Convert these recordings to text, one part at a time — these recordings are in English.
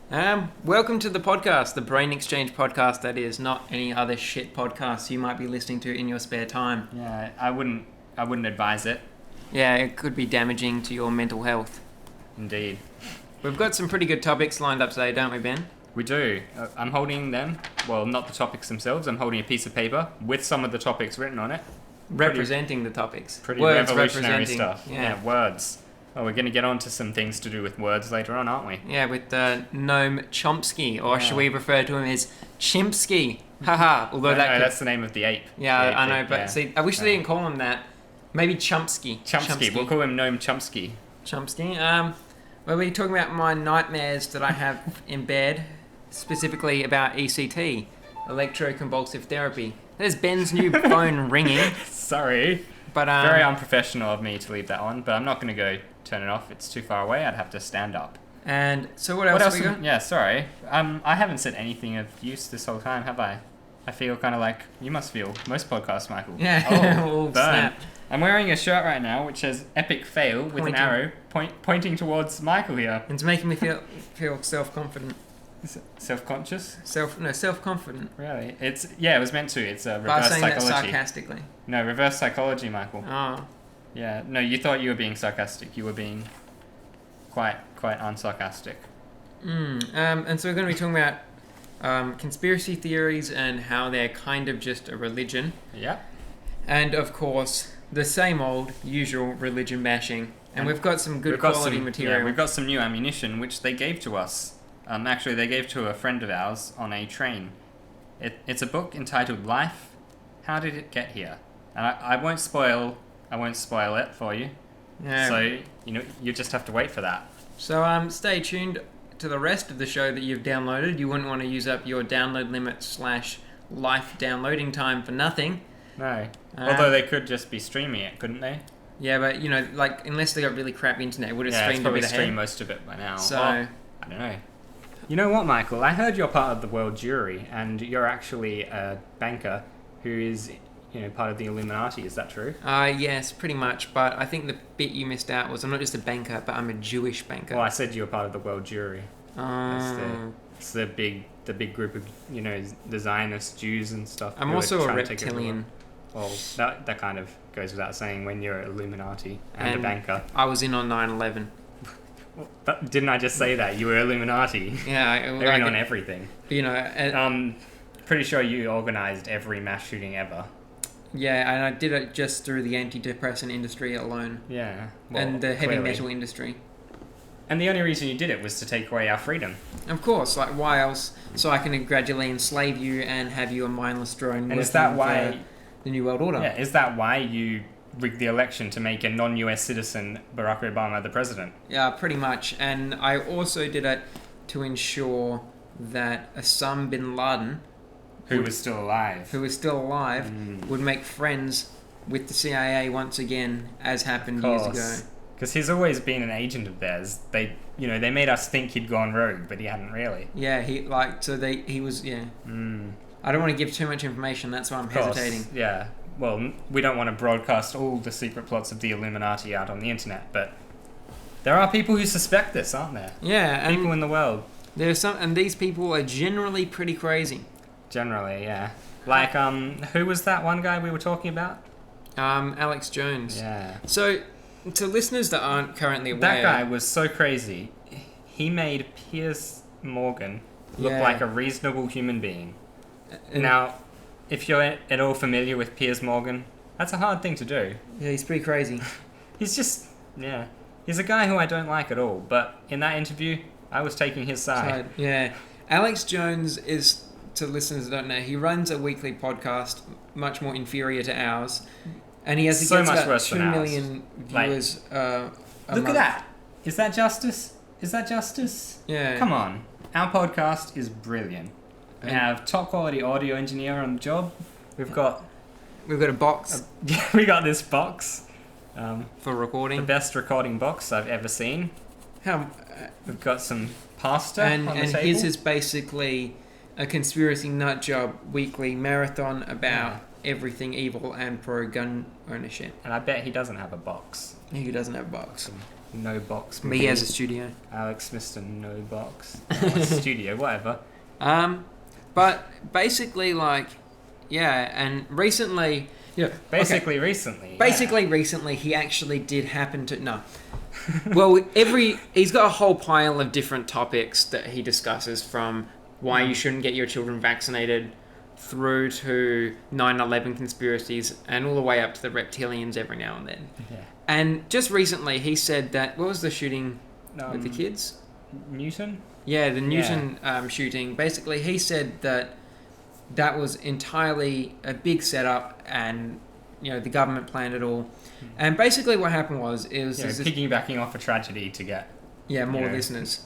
Welcome to the podcast, the Brain Exchange podcast that is not any other shit podcast you might be listening to in your spare time. Yeah, I wouldn't advise it. Yeah, it could be damaging to your mental health. Indeed. We've got some pretty good topics lined up today, don't we, Ben? We do. I'm holding them. Well, not the topics themselves. I'm holding a piece of paper with some of the topics written on it. Representing the topics. Pretty Words revolutionary representing stuff. Yeah, words. Well, we're going to get on to some things to do with words later on, aren't we? Yeah, with Noam Chomsky, or should we refer to him as Chimpsky? Haha. Although that's the name of the ape. Yeah, the ape I know, ape, but yeah. see, I wish they didn't call him that. Maybe Chomsky. Chomsky. We'll call him Noam Chomsky. Chomsky. We're talking about my nightmares that I have in bed, specifically about ECT, electroconvulsive therapy. There's Ben's new phone ringing. Sorry. But very unprofessional of me to leave that on, but I'm not going to go turn it off. It's too far away. I'd have to stand up. And so what else we got? Yeah, sorry. I haven't said anything of use this whole time, have I? I feel kind of like you must feel most podcasts, Michael. Yeah. Oh, burn. Snap. I'm wearing a shirt right now which says epic fail with an arrow pointing towards Michael here. It's making me feel self-confident. Self-conscious? Self-confident. Really? It was meant to. It's a But I was reverse saying that psychology. sarcastically. No, reverse psychology, Michael. Oh. Yeah. No, you thought you were being sarcastic. You were being quite unsarcastic. And so we're going to be talking about conspiracy theories and how they're kind of just a religion. Yeah. And of course, the same old usual religion bashing. And we've got some good quality material. Yeah, we've got some new ammunition which they gave to us. Actually, they gave to a friend of ours on a train. It's a book entitled Life, How Did It Get Here? And I won't spoil it for you. Yeah. So, you just have to wait for that. So stay tuned to the rest of the show that you've downloaded. You wouldn't want to use up your download limit / life downloading time for nothing. No. Although they could just be streaming it, couldn't they? Yeah, but unless they got really crap internet, it would have streamed a bit ahead. Stream most of it by now. So I don't know. You know what, Michael? I heard you're part of the world jury, and you're actually a banker who is, part of the Illuminati. Is that true? Yes, pretty much. But I think the bit you missed out was I'm not just a banker, but I'm a Jewish banker. Well, I said you were part of the world jury. It's the big group of the Zionist Jews and stuff. I'm also a reptilian. Well, that kind of goes without saying when you're an Illuminati and a banker. I was in on 9/11. But didn't I just say that? You were Illuminati. Yeah. They're in on everything. Pretty sure you organised every mass shooting ever. Yeah, and I did it just through the antidepressant industry alone. Yeah. And the heavy metal industry. And the only reason you did it was to take away our freedom. Of course, like why else? So I can gradually enslave you and have you a mindless drone. And is that why the New World Order? Yeah, is that why you rigged the election to make a non-US citizen Barack Obama the president? Yeah, pretty much. And I also did it to ensure that Osama bin Laden, who was still alive, would make friends with the CIA once again, as happened years ago. Because he's always been an agent of theirs. They made us think he'd gone rogue, but he hadn't really. Yeah, he was. Yeah. I don't want to give too much information. That's why I'm hesitating. Yeah. Well, we don't want to broadcast all the secret plots of the Illuminati out on the internet, but there are people who suspect this, aren't there? Yeah, people in the world. There's some, and these people are generally pretty crazy. Generally, yeah. Like, who was that one guy we were talking about? Alex Jones. Yeah. So, to listeners that aren't currently aware, that guy was so crazy. He made Piers Morgan look like a reasonable human being. Now, if you're at all familiar with Piers Morgan, that's a hard thing to do. Yeah, he's pretty crazy. He's a guy who I don't like at all, but in that interview, I was taking his side. Yeah. Alex Jones is, to listeners that don't know, he runs a weekly podcast, much more inferior to ours, and he has so much about worse 2 million viewers a Look month. at that! Is that justice? Yeah. Come on. Our podcast is brilliant. We have top quality audio engineer on the job. We've got a box. We got this box for recording. The best recording box I've ever seen. We've got some pasta on the table. And his is basically a conspiracy nut job weekly marathon about everything evil and pro gun ownership. And I bet he doesn't have a box. He doesn't have a box. No Box. But he has a studio. Alex Mr. No Box. Studio, whatever. But basically, like, yeah, and recently, Basically, recently, he actually did happen to no. Well, he's got a whole pile of different topics that he discusses, from why you shouldn't get your children vaccinated, through to 9/11 conspiracies, and all the way up to the reptilians every now and then. Yeah. And just recently, he said that what was the shooting with the kids? Newton. Yeah, the Newton shooting. Basically, he said that was entirely a big setup, and the government planned it all. And basically, what happened was piggybacking off a tragedy to get more listeners.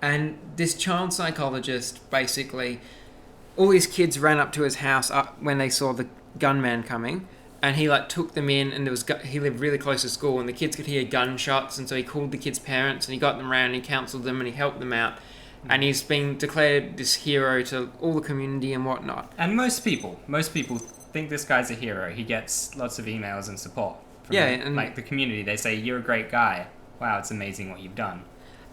And this child psychologist, basically, all these kids ran up to his house when they saw the gunman coming, and he took them in, and he lived really close to school, and the kids could hear gunshots, and so he called the kids' parents, and he got them around, and he counselled them, and he helped them out. And he's been declared this hero to all the community and whatnot. And most people think this guy's a hero. He gets lots of emails and support from the community. They say, "You're a great guy. Wow, it's amazing what you've done."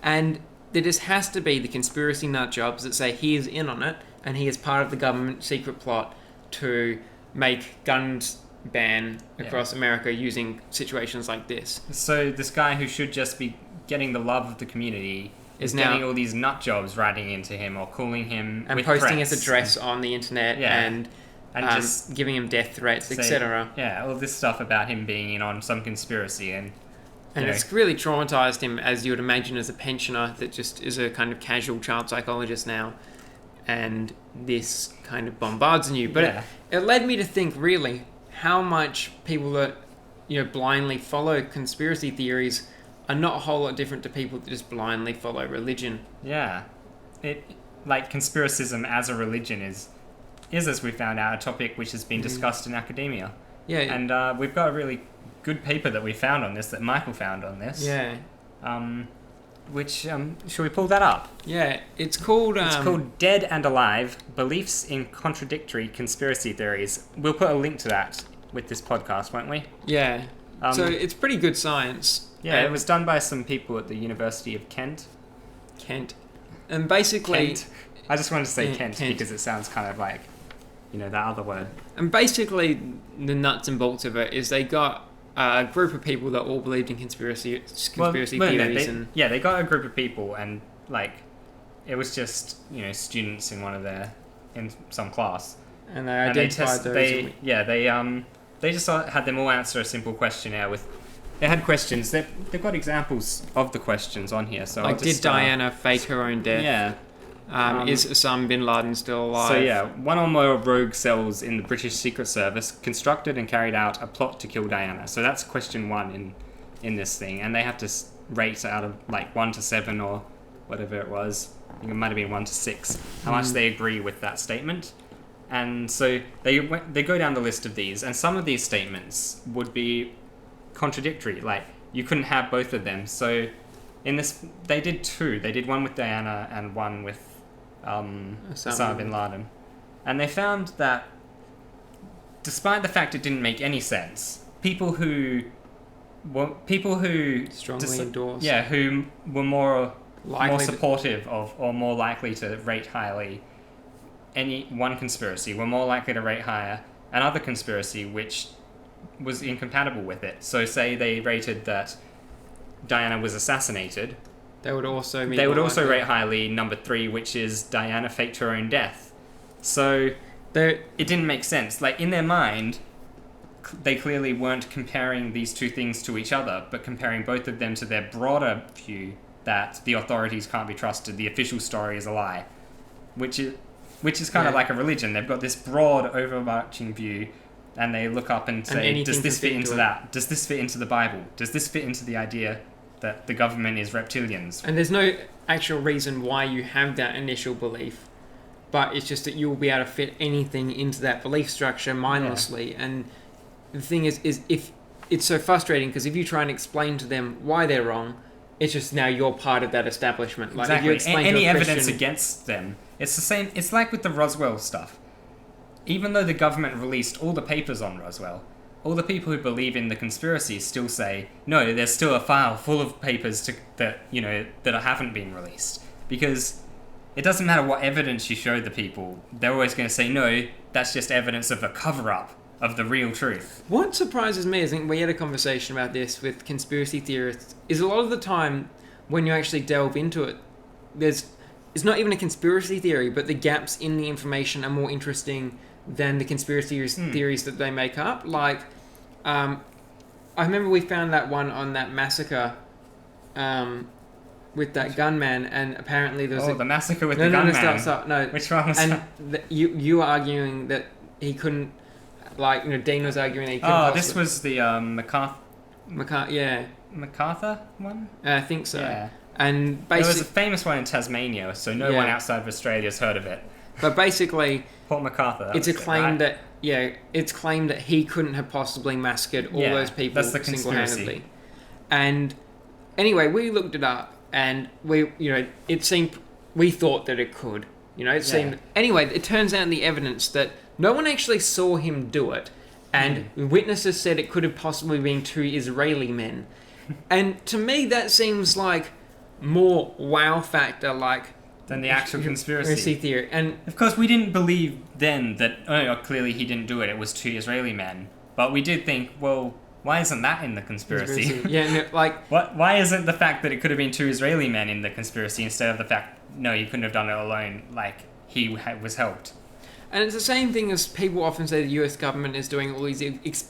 And there just has to be the conspiracy nut jobs that say he is in on it, and he is part of the government secret plot to make guns ban across America using situations like this. So this guy who should just be getting the love of the community is now getting all these nut jobs writing into him or calling him and with posting threats. his address on the internet and just giving him death threats, etc. Yeah, all this stuff about him being in on some conspiracy and it's really traumatized him, as you would imagine, as a pensioner that just is a kind of casual child psychologist now, and this kind of bombards you. But it led me to think, really, how much people that blindly follow conspiracy theories are not a whole lot different to people that just blindly follow religion. Yeah. Conspiracism as a religion is, as we found out, a topic which has been discussed in academia. Yeah. And we've got a really good paper that we found on this, that Michael found on this. Yeah. Shall we pull that up? Yeah, it's called... It's called Dead and Alive, Beliefs in Contradictory Conspiracy Theories. We'll put a link to that with this podcast, won't we? Yeah. So it's pretty good science. Yeah, it was done by some people at the University of Kent. And basically... Kent. I just wanted to say Kent because it sounds kind of like, that other word. And basically, the nuts and bolts of it is they got a group of people that all believed in conspiracy theories. They got a group of people, and it was just students in some class, and they identified those. They just had them all answer a simple questionnaire with. They had questions. They've got examples of the questions on here. So did Diana fake her own death? Yeah. Is Osama bin Laden still alive? So one or more rogue cells in the British Secret Service constructed and carried out a plot to kill Diana. So that's question 1 in this thing, and they have to rate out of 1 to 7 or whatever it was. I think it might have been 1 to 6. How much they agree with that statement. And so they go down the list of these, and some of these statements would be contradictory. You couldn't have both of them. So in this, they did 2. They did one with Diana and one with Osama bin Laden. And they found that despite the fact it didn't make any sense, people who strongly endorse, who were more supportive of or more likely to rate highly any one conspiracy were more likely to rate higher another conspiracy which was incompatible with it. So say they rated that Diana was assassinated, they would also rate highly number 3, which is Diana faked her own death. So it didn't make sense. In their mind, they clearly weren't comparing these two things to each other, but comparing both of them to their broader view that the authorities can't be trusted, the official story is a lie, which is kind of like a religion. They've got this broad, overarching view, and they look up and say, does this fit into that? Does this fit into the Bible? Does this fit into the idea that the government is reptilians? And there's no actual reason why you have that initial belief, but it's just that you'll be able to fit anything into that belief structure mindlessly. Yeah. And the thing is if it's so frustrating, because if you try and explain to them why they're wrong, it's just now you're part of that establishment. Exactly. If you explain any to a evidence Christian, against them, it's the same. It's like with the Roswell stuff. Even though the government released all the papers on Roswell, all the people who believe in the conspiracy still say, no, there's still a file full of papers that haven't been released. Because it doesn't matter what evidence you show the people, they're always going to say, no, that's just evidence of a cover-up of the real truth. What surprises me, I think we had a conversation about this with conspiracy theorists, is a lot of the time when you actually delve into it, it's not even a conspiracy theory, but the gaps in the information are more interesting than the conspiracy theories that they make up. Like, I remember we found that one on that massacre with that gunman, and apparently there was the massacre with the gunman. No. Which one was that? You were arguing that he couldn't, Dean was arguing that he couldn't. Oh, this was the yeah. MacArthur one? I think so. Yeah. And there basically, was a famous one in Tasmania, so no one outside of Australia has heard of it. But basically, Port MacArthur. It's claimed that he couldn't have possibly massacred all those people that's the single-handedly. And anyway, we looked it up, and it seemed we thought that it could. It seemed anyway. It turns out in the evidence that no one actually saw him do it, and witnesses said it could have possibly been 2 Israeli men. And to me, that seems like more wow factor, than the actual conspiracy theory. And of course, we didn't believe then that clearly he didn't do it. It was 2 Israeli men, but we did think, well, why isn't that in the conspiracy? Yeah, Why isn't the fact that it could have been 2 Israeli men in the conspiracy instead of the fact he couldn't have done it alone? He was helped. And it's the same thing as people often say the US government is doing all these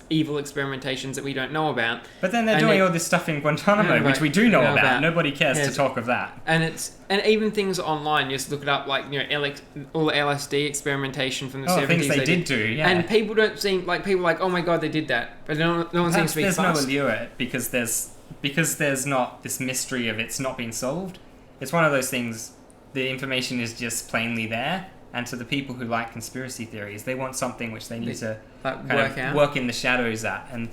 evil experimentations that we don't know about. But then they're doing all this stuff in Guantanamo, which we do know about. Nobody cares to talk of that. And even things online, you just look it up, all the LSD experimentation from the 70s. Things they did do, yeah. And people don't seem people are like, oh my god, they did that. But no one seems to be there's fussed. no allure because there's not this mystery of it's not being solved. It's one of those things, the information is just plainly there. And to the people who like conspiracy theories, they want something which they need to work in the shadows at. And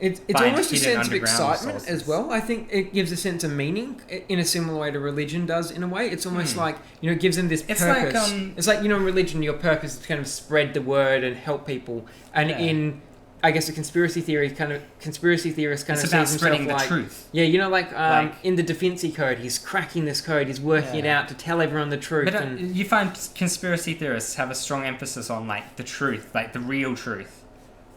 it's almost a sense of excitement as well. I think it gives a sense of meaning in a similar way to religion does in a way. It's almost it gives them this purpose. It's like, in religion, your purpose is to kind of spread the word and help people. And in, I guess, a conspiracy theorist kind of it's about spreading the truth. Yeah, in the Da Vinci Code, he's cracking this code, he's working it out to tell everyone the truth. But you find conspiracy theorists have a strong emphasis on the truth, the real truth,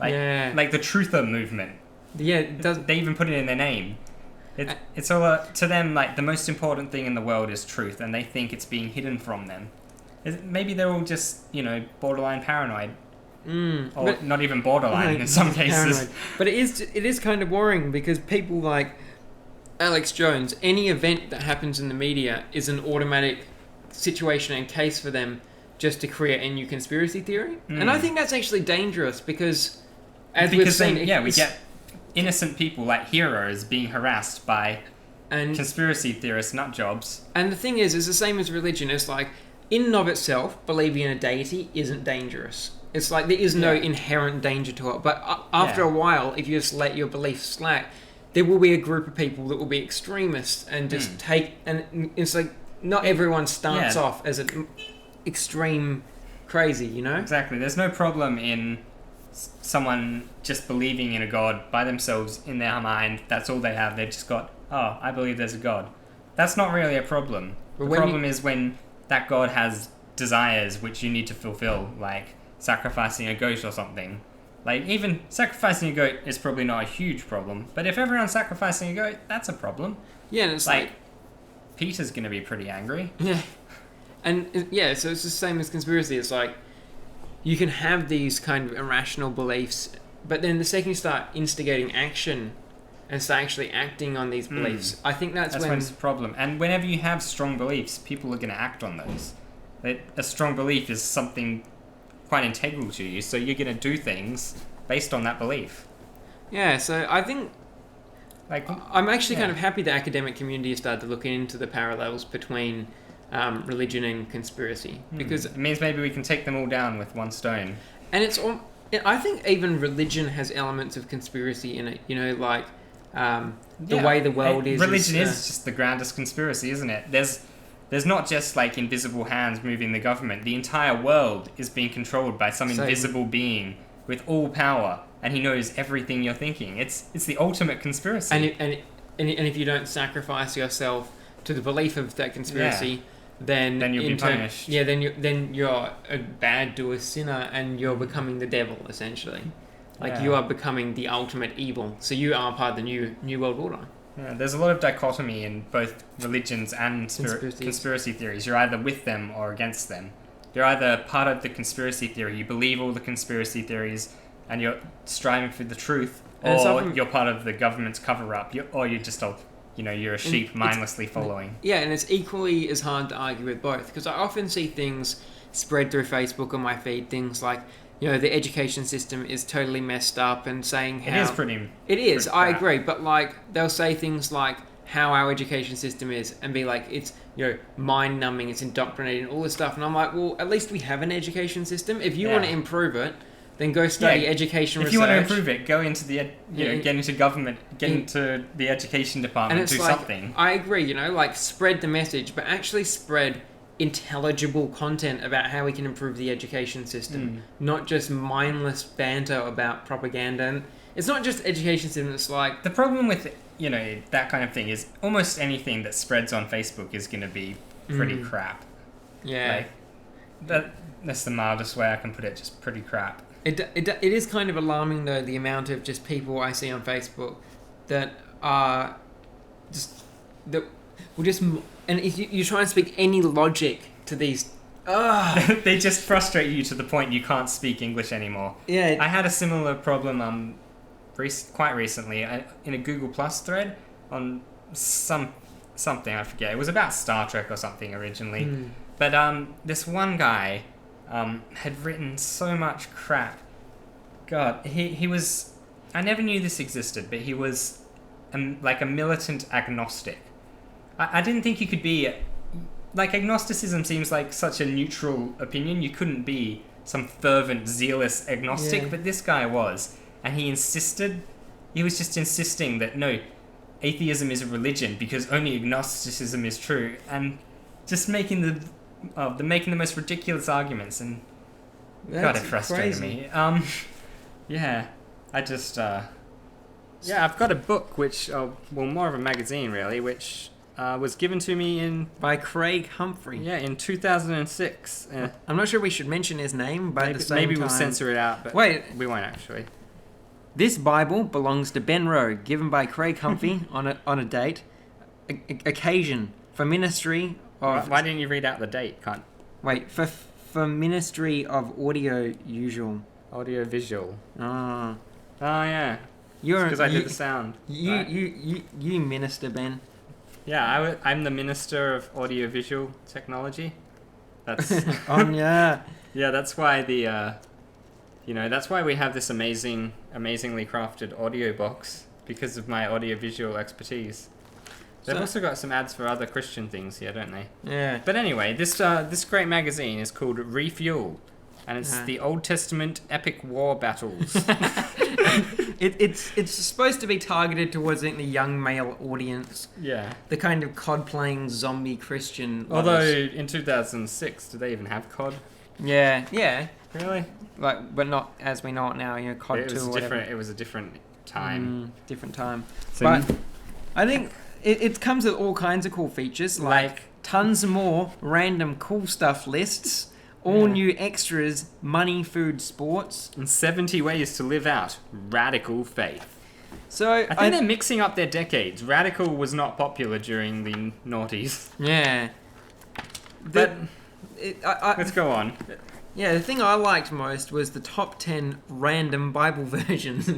like the truther movement. Yeah, it does. They even put it in their name. It's all to them the most important thing in the world is truth, and they think it's being hidden from them. Maybe they're all just borderline paranoid. Or not even borderline in some cases. Paranoid. But it is kind of worrying because people like Alex Jones, any event that happens in the media is an automatic situation and case for them just to create a new conspiracy theory. And I think that's actually dangerous because we've seen... we get innocent people like heroes being harassed by conspiracy theorist nut jobs. And the thing is, it's the same as religion. It's in and of itself, believing in a deity isn't dangerous. It's there is no inherent danger to it. But after a while, if you just let your beliefs slack, there will be a group of people that will be extremists and just take... And it's not everyone starts off as an extreme crazy, Exactly. There's no problem in someone just believing in a god by themselves in their mind. That's all they have. They've just got, I believe there's a god. That's not really a problem. The problem is when that god has desires which you need to fulfill, like sacrificing a goat or something. Even sacrificing a goat is probably not a huge problem, but if everyone's sacrificing a goat, that's a problem. Yeah, and it's Peter's going to be pretty angry. Yeah. And so it's the same as conspiracy. It's you can have these kind of irrational beliefs, but then the second you start instigating action and start actually acting on these beliefs, I think that's when it's a problem. And whenever you have strong beliefs, people are going to act on those. A strong belief is something quite integral to you, so you're going to do things based on that belief. Yeah, so I think I'm actually kind of happy the academic community has started to look into the parallels between religion and conspiracy, because it means maybe we can take them all down with one stone. And I think even religion has elements of conspiracy in it, the way the world is. Religion is just the grandest conspiracy, isn't it? There's not just invisible hands moving the government. The entire world is being controlled by some invisible being with all power. and he knows everything you're thinking. It's the ultimate conspiracy. And if you don't sacrifice yourself to the belief of that conspiracy, then you'll be punished. Yeah, then you're a bad doer sinner, and you're becoming the devil essentially. Like you are becoming the ultimate evil. So you are part of the new world order. Yeah, there's a lot of dichotomy in both religions and conspiracy theories. You're either with them or against them. You're either part of the conspiracy theory, you believe all the conspiracy theories, and you're striving for the truth, or you're part of the government's cover-up, or you're just you're a sheep mindlessly following. Yeah, and it's equally as hard to argue with both, because I often see things spread through Facebook on my feed, things like, the education system is totally messed up, and saying how... It is, I agree, but they'll say things like how our education system is, and be like, it's, mind-numbing, it's indoctrinating, all this stuff, and I'm like, well, at least we have an education system. If you want to improve it, then go study education research. If you want to improve it, go into the get into government, get into the education department, and do something. I agree, spread the message, but actually spread intelligible content about how we can improve the education system, not just mindless banter about propaganda. And it's not just education system, it's like... The problem with, that kind of thing is almost anything that spreads on Facebook is going to be pretty crap. Yeah. That's the mildest way I can put it, just pretty crap. It is kind of alarming, though, the amount of just people I see on Facebook that are that will just... And if you try and speak any logic to these... They just frustrate you to the point you can't speak English anymore. Yeah. I had a similar problem quite recently in a Google Plus thread on something, I forget. It was about Star Trek or something originally. But this one guy... had written so much crap. God, he was... I never knew this existed, but he was a militant agnostic. I didn't think you could be... agnosticism seems like such a neutral opinion. You couldn't be some fervent, zealous agnostic, but this guy was. And he was just insisting that, no, atheism is a religion because only agnosticism is true. And just making the most ridiculous arguments, and God, it frustrated me. I just I've got a book which more of a magazine really, which was given to me by Craig Humphrey. Yeah, in 2006. I'm not sure we should mention his name, but at the same maybe time, we'll censor it out. But wait, we won't actually. This Bible belongs to Ben Rowe, given by Craig Humphrey on a date, occasion for ministry. Why didn't you read out the date, cunt? Wait, for Ministry of Audio Visual. Oh, yeah. Because I did the sound. You minister, Ben. Yeah, I'm the Minister of Audiovisual Technology. That's... yeah. Yeah, that's why that's why we have this amazingly crafted audio box, because of my audiovisual expertise. They've also got some ads for other Christian things here, don't they? Yeah. But anyway, this great magazine is called Refuel, and it's the Old Testament epic war battles. It's supposed to be targeted towards the young male audience. Yeah. The kind of COD-playing zombie Christian. Although in 2006, did they even have COD? Yeah. Really? But not as we know it now. COD 2 or whatever. It was a different time. Different time. So but I think it comes with all kinds of cool features, like tons more random cool stuff lists. All new extras, money, food, sports. And 70 ways to live out radical faith. So I think they're mixing up their decades. Radical was not popular during the noughties. Yeah. But let's go on. Yeah, the thing I liked most was the top 10 random Bible versions.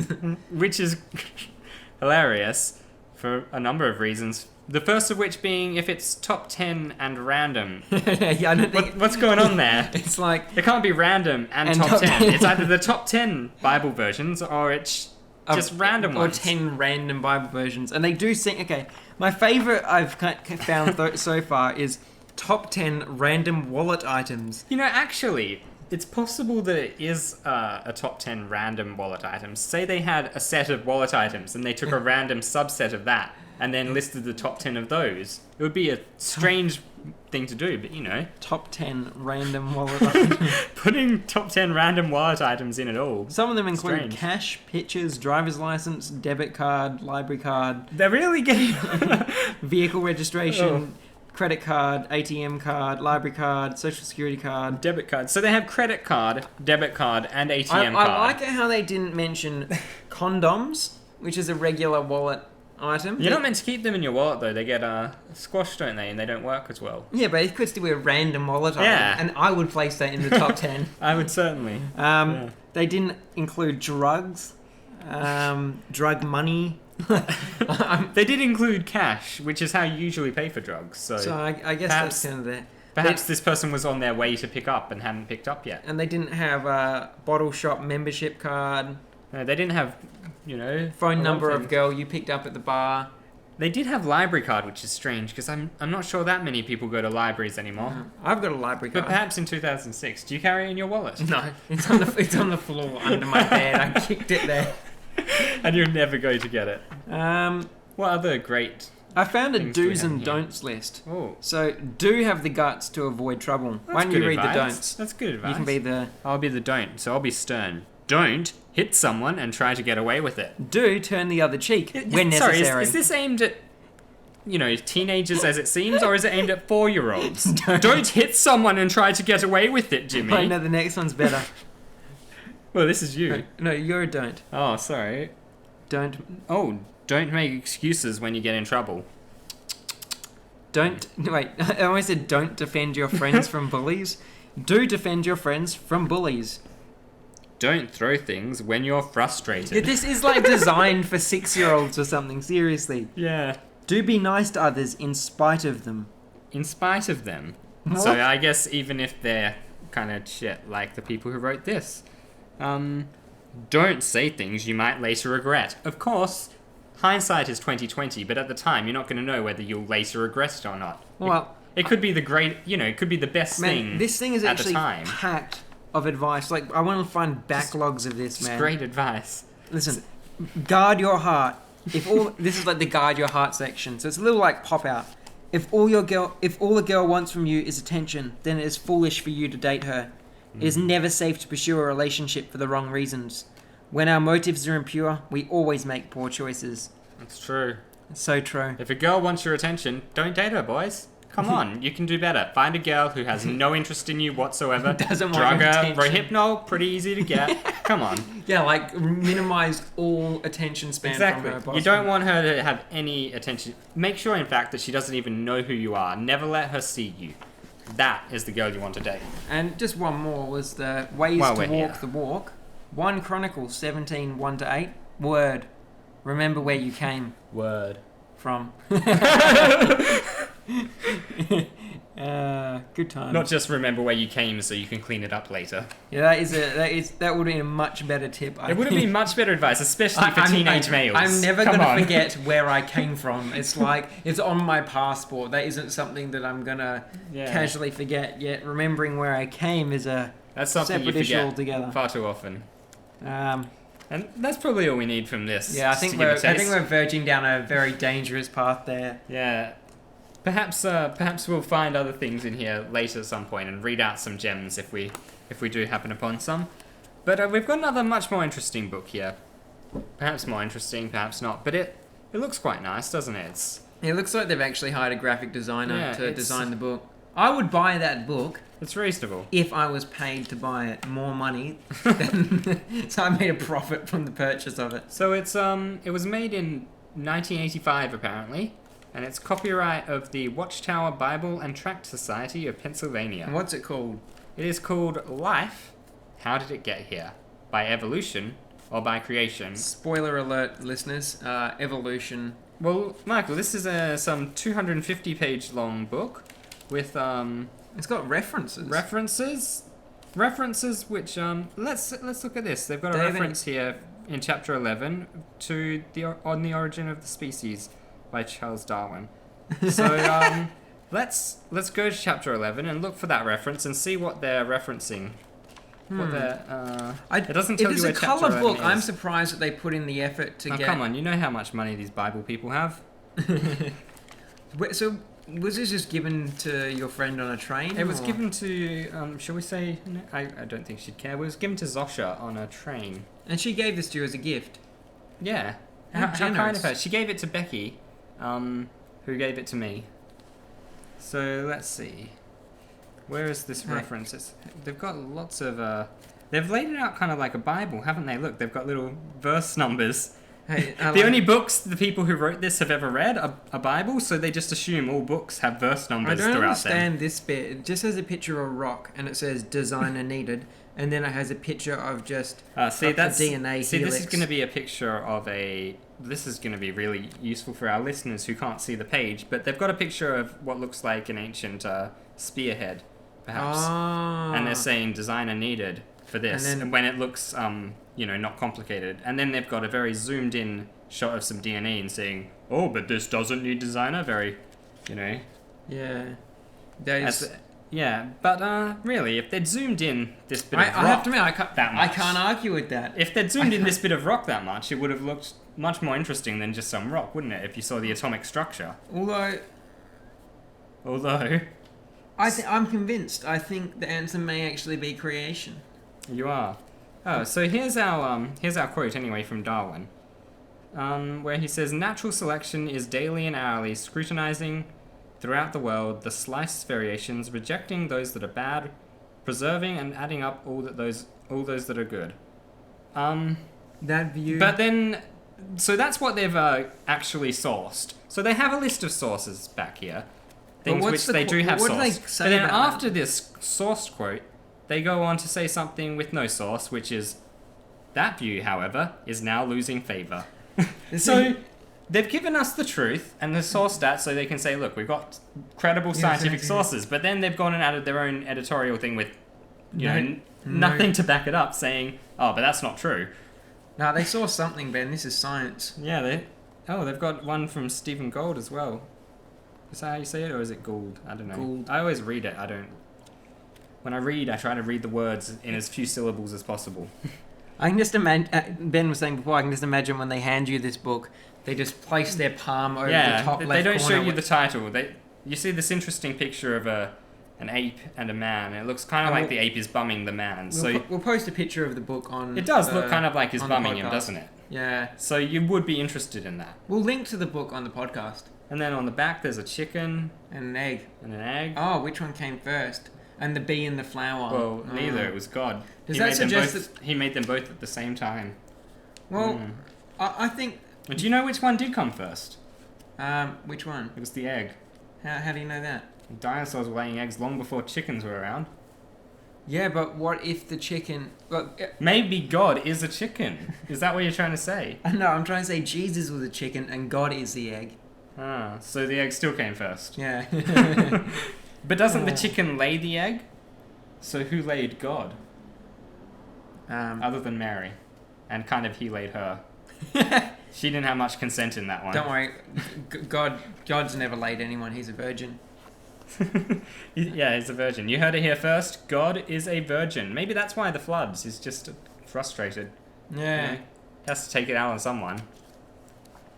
Which is hilarious for a number of reasons. The first of which being if it's top 10 and random. Yeah, I don't think... What's going on there? It's like... It can't be random and top 10. It's either the top 10 Bible versions or it's just random ones. Or 10 random Bible versions. And they do sing... Okay, my favourite I've found so far is top 10 random wallet items. Actually, it's possible that it is a top 10 random wallet items. Say they had a set of wallet items and they took a random subset of that. and then listed the top 10 of those. It would be a strange thing to do, but you know. Top 10 random wallet items. Putting top 10 random wallet items in at all. Some of them include Strange. cash, pictures, driver's license, debit card, library card, They're really getting... vehicle registration, credit card, ATM card, library card, social security card. Debit card. So they have credit card, debit card, and ATM I card. like it how they didn't mention condoms, which is a regular wallet item. You're not meant to keep them in your wallet, though. They get squashed, don't they? And they don't work as well. Yeah, but it could still be a random wallet item. Yeah. And I would place that in the top 10. I would certainly. They didn't include drugs, drug money. They did include cash, which is how you usually pay for drugs. So I guess perhaps- that's kind of there. perhaps this person was on their way to pick up and hadn't picked up yet. And they didn't have a bottle shop membership card, No, they didn't have, you know... phone a lot number of things. girl you picked up at the bar. They did have library card, which is strange, because I'm not sure that many people go to libraries anymore. I've got a library But card. perhaps in 2006. Do you carry it in your wallet? No, it's on the floor under my bed. I kicked it there. And you'll never go to get it. What other great... I found a Things do we do's have and here? don'ts list. Oh, So, do have the guts to avoid trouble. Why don't you good read advice. the don'ts? That's good advice. You can be the I'll be the don't, so I'll be stern. Don't hit someone and try to get away with it. do turn the other cheek when Sorry, necessary. is this aimed at, you know, teenagers as it seems, or is it aimed at 4-year-olds? Don't hit someone and try to get away with it, Jimmy. I know the next one's better. Well, this is you. No, you're a don't. Oh, sorry. Don't Don't make excuses when you get in trouble. wait. I always said don't defend your friends from bullies. Do defend your friends from bullies. Don't throw things when you're frustrated. This is like designed for 6-year-olds or something. Seriously. Yeah. Do be nice to others in spite of them. In spite of them. What? So I guess even if they're kind of shit, like the people who wrote this. Don't say things you might later regret. Of course, hindsight is 20/20, but at the time you're not going to know whether you'll later regret it or not. Well, It could be the great, you know, it could be the best man, thing. this thing is at actually the time. packed of advice. Like, I want to find backlogs of this, It's man. great advice. Listen, guard your heart. This is like the guard your heart section. So it's a little like pop out. If all a girl wants from you is attention, then it is foolish for you to date her. It is never safe to pursue a relationship for the wrong reasons. When our motives are impure, we always make poor choices. It's true. It's so true. If a girl wants your attention, don't date her, boys. Come on, you can do better. Find a girl who has no interest in you whatsoever. Doesn't want Drug your her, attention. Rohypnol, pretty easy to get. Come on. Yeah, like minimize all attention span Exactly. from her. You don't want her to have any attention. Make sure, in fact, that she doesn't even know who you are. Never let her see you. That is the girl you want to date. And just one more was the ways While to we're walk here. the walk. 1 Chronicles 17, 1-8. Word. Remember where you came Word. from. Good times. Not just remember where you came so you can clean it up later. Yeah, that would be a much better tip. It would have been much better advice, especially for teenage males. I'm never Come gonna on. forget where I came from. It's like it's on my passport. That isn't something that I'm gonna Yeah. casually forget. Yet remembering where I came is a That's something you separate issue forget altogether. far too often. Um, And that's probably all we need from this. yeah, I just think to give a I think taste. we're verging down a very dangerous path there. Yeah. Perhaps we'll find other things in here later at some point and read out some gems if we do happen upon some. But we've got another much more interesting book here. Perhaps more interesting, perhaps not. But it looks quite nice, doesn't it? It looks like they've actually hired a graphic designer Yeah, to it's- design the book. I would buy that book It's reasonable. if I was paid to buy it more money. Than, so I made a profit from the purchase of it. So it was made in 1985 apparently, and it's copyright of the Watchtower Bible and Tract Society of Pennsylvania. And what's it called? It is called Life, How Did It Get Here? By Evolution or by Creation. Spoiler alert, listeners. Evolution. Well, Michael, this is some 250-page long book with It's got references. references which let's look at this. They've got a David- reference here in chapter 11 to On the Origin of the Species by Charles Darwin. So let's go to chapter 11 and look for that reference and see what they're referencing. What they're, it doesn't tell if you it's where a chapter colour 11 book, I'm is. surprised that they put in the effort to Oh, get. come on, you know how much money these Bible people have. So, was this just given to your friend on a train? It was or- given to, shall we say, no, I don't think she'd care. It was given to Zosha on a train. And she gave this to you as a gift. Yeah. How How kind generous. of her. She gave it to Becky, who gave it to me. So let's see. Where is this Hey. reference? They've got lots of. They've laid it out kind of like a Bible, haven't they? Look, they've got little verse numbers. Hey, The only books the people who wrote this have ever read are a Bible, so they just assume all books have verse I numbers don't throughout understand this bit. It just has a picture of a rock, and it says "designer needed," and then it has a picture of just them. See, a that's DNA See, this is helix. going to be a picture of a. This is going to be really useful for our listeners who can't see the page, but they've got a picture of what looks like an ancient spearhead, perhaps. Ah. And they're saying designer needed for this, And then- when it looks not complicated. And then they've got a very zoomed in shot of some DNA and saying, oh, but this doesn't need designer. Very, Yeah. That is. but really, if they'd zoomed in this bit I of rock have to admit, I can't. that I much, can't argue with that. if they'd zoomed in this bit of rock that much, it would have looked much more interesting than just some rock, wouldn't it? If you saw the atomic structure. Although Although I'm convinced. I think the answer may actually be creation. you are. Oh, so here's our quote anyway from Darwin, where he says, "Natural selection is daily and hourly scrutinizing throughout the world the sliced variations, rejecting those that are bad, preserving and adding up all those that are good." That view. But then, so that's what they've actually sourced. So they have a list of sources back here, things what's which the they qu- do have what do they sourced. say But then about that? after this sourced quote, they go on to say something with no source, which is, that view, however, is now losing favour. So they've given us the truth and the sourced that so they can say, look, we've got credible scientific sources. But then they've gone and added their own editorial thing with, nothing to back it up, saying, oh, but that's not true. No, they saw something, Ben. This is science. Yeah, they've got one from Stephen Gould as well. Is that how you say it, or is it Gould? I don't know. Gould. I always read it. When I read, I try to read the words in as few syllables as possible. I can just imagine. Ben was saying before. I can just imagine when they hand you this book, they just place their palm over the top left they don't corner. show you the title. You see this interesting picture of an ape and a man, and it looks kind of like the ape is bumming the man. We'll post a picture of the book on. It does look kind of like he's on the bumming him, podcast. doesn't it? Yeah. So you would be interested in that. We'll link to the book on the podcast. And then on the back, there's a chicken And an egg. and an egg. Oh, which one came first? And the bee and the flower. Well, Oh. neither. It was God. Does He that made them suggest both. He made them both at the same time. Well, I think. But do you know which one did come first? Which one? It was the egg. How do you know that? Dinosaurs were laying eggs long before chickens were around. Yeah, but what if the chicken? Look, Maybe God is a chicken. Is that what you're trying to say? no, I'm trying to say Jesus was a chicken and God is the egg. Ah, so the egg still came first. Yeah. But doesn't the chicken lay the egg? So who laid God? Other than Mary. And kind of he laid her. She didn't have much consent in that one. Don't worry, God's never laid anyone. He's a virgin. Yeah, he's a virgin. You heard it here first. God is a virgin. Maybe that's why the floods. He's just frustrated. Yeah. Has to take it out on someone.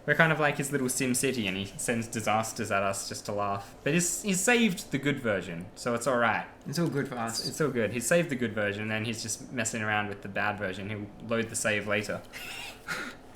We're kind of like his little Sim City, and he sends disasters at us just to laugh. But he's saved the good version, so it's alright. It's all good for us. It's all good. He's saved the good version, and then he's just messing around with the bad version. He'll load the save later.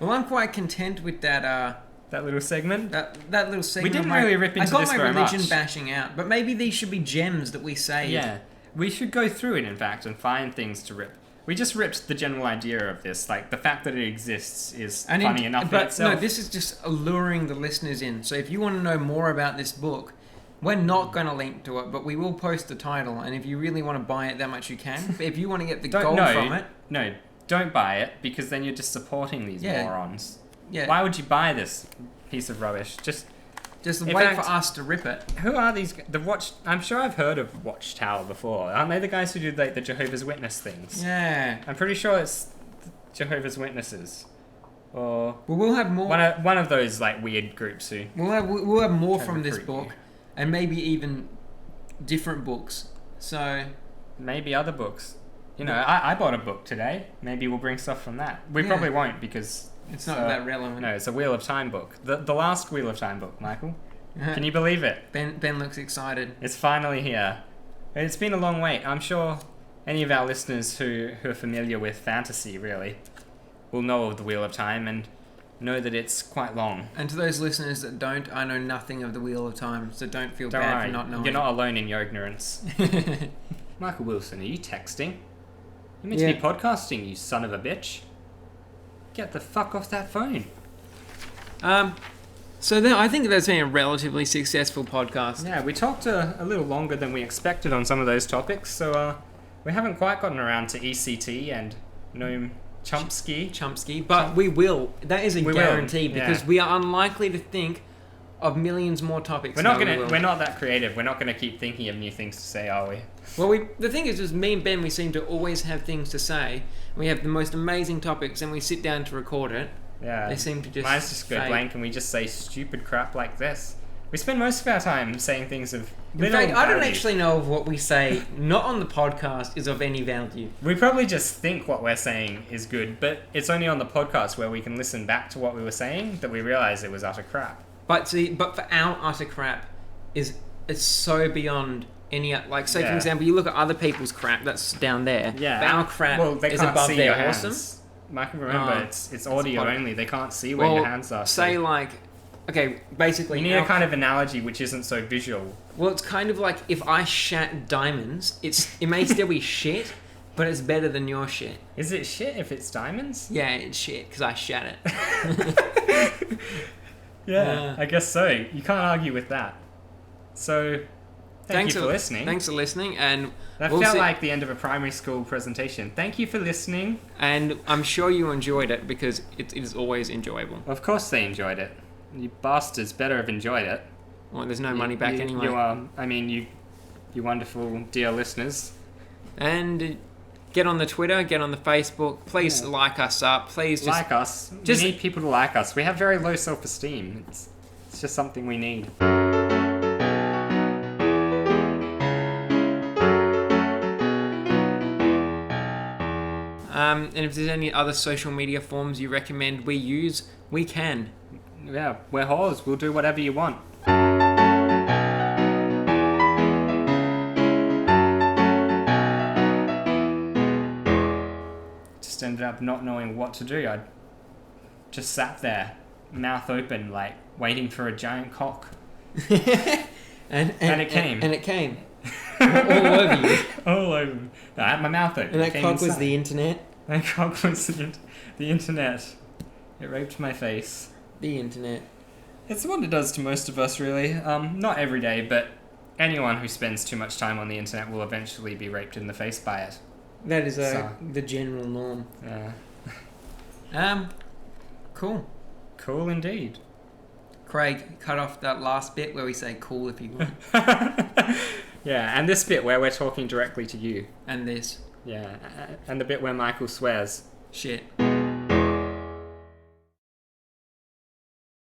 Well, I'm quite content with that. That little segment? That little segment. We didn't of my- really rip into I got this my very religion much. bashing out, but maybe these should be gems that we say. Yeah. We should go through it, in fact, and find things to rip. We just ripped the general idea of this. Like, the fact that it exists is funny enough in but itself. no, this is just alluring the listeners in. So if you want to know more about this book, we're not going to link to it, but we will post the title. And if you really want to buy it that much, you can. But if you want to get the gold from it, No, don't buy it, because then you're just supporting these Yeah. morons. yeah, Why would you buy this piece of rubbish? Just wait fact- for us to rip it. who are these? I'm sure I've heard of Watchtower before. Aren't they the guys who do like the Jehovah's Witness things? Yeah. I'm pretty sure it's Jehovah's Witnesses, or Well, we'll have more. one of those like weird groups who. We'll have more Try to from this recruit book, you. and maybe even different books. So Maybe other books. You know, I bought a book today. Maybe we'll bring stuff from that. We Yeah. probably won't, because It's not that relevant. No, it's a Wheel of Time book. The last Wheel of Time book, Michael. Can you believe it? Ben looks excited. It's finally here. It's been a long wait. I'm sure any of our listeners who are familiar with fantasy, really, will know of the Wheel of Time and know that it's quite long. And to those listeners that don't, I know nothing of the Wheel of Time, so don't feel bad for not knowing. You're not alone in your ignorance. Michael Wilson, are you texting? You're meant to be podcasting, you son of a bitch. Get the fuck off that phone. So I think that's been a relatively successful podcast. Yeah, we talked a little longer than we expected on some of those topics, so we haven't quite gotten around to ECT and Noam Chomsky. But we will. That is a guarantee because we are unlikely to think of millions more topics. We're not that creative. We're not gonna keep thinking of new things to say, are we? Well, the thing is me and Ben, we seem to always have things to say. We have the most amazing topics, and we sit down to record it. Yeah, they seem to just. Mine's just go blank, and we just say stupid crap like this. We spend most of our time saying things of little In fact, I don't value. actually know if what we say, not on the podcast, is of any value. We probably just think what we're saying is good, but it's only on the podcast where we can listen back to what we were saying that we realise it was utter crap. But for our utter crap, it's so beyond any for example, you look at other people's crap that's down there. Yeah, but our crap they is can't above see their your awesome. hands. Michael, remember, it's audio only. They can't see where your hands are. Say basically... You need a kind of analogy which isn't so visual. Well, it's kind of like if I shat diamonds, it may still be shit, but it's better than your shit. Is it shit if it's diamonds? Yeah, it's shit, because I shat it. Yeah, I guess so. You can't argue with that. So, thank you for listening. Thanks for listening, and... That felt like the end of a primary school presentation. Thank you for listening. And I'm sure you enjoyed it, because it is always enjoyable. Of course they enjoyed it. You bastards better have enjoyed it. Well, there's no money back anyway. You wonderful dear listeners. And get on the Twitter, get on the Facebook. Please like us up. Please just... Like us. We need people to like us. We have very low self-esteem. It's just something we need. And if there's any other social media forms you recommend we use, we can. Yeah, we're whores. We'll do whatever you want. Just ended up not knowing what to do. I just sat there, mouth open, like waiting for a giant cock. and it came. And it came. All over you. All over me. No, I had my mouth open. And that cock was the internet. That cock was the internet. It raped my face. The internet. It's what it does to most of us, really. Not every day, but anyone who spends too much time on the internet will eventually be raped in the face by it. That is the general norm. Yeah. Cool. Cool indeed. Craig, cut off that last bit where we say cool if you want. Yeah, and this bit where we're talking directly to you. And this. Yeah, and the bit where Michael swears. Shit.